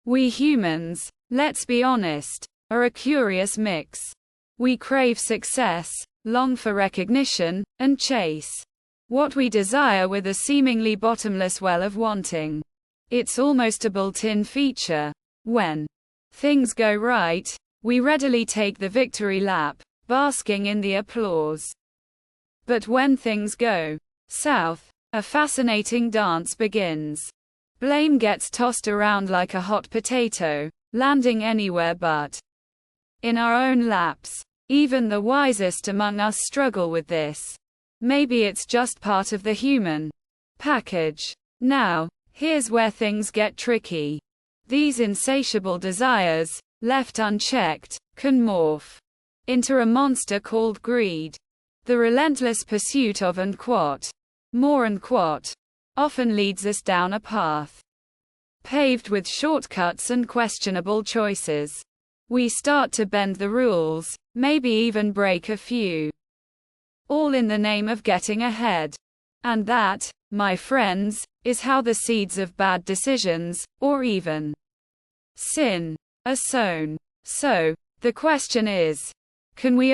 We humans, let's be honest, are a curious mix. We crave success, long for recognition, and chase what we desire with a seemingly bottomless well of wanting. It's almost a built-in feature. When things go right, we readily take the victory lap, basking in the applause. But when things go south, a fascinating dance begins. Blame gets tossed around like a hot potato, landing anywhere but in our own laps. Even the wisest among us struggle with this. Maybe it's just part of the human package. Now, here's where things get tricky. These insatiable desires, left unchecked, can morph into a monster called greed. The relentless pursuit of more and often leads us down a path paved with shortcuts and questionable choices. We start to bend the rules, maybe even break a few, all in the name of getting ahead. And that, my friends, is how the seeds of bad decisions, or even sin, are sown. So, the question is, can we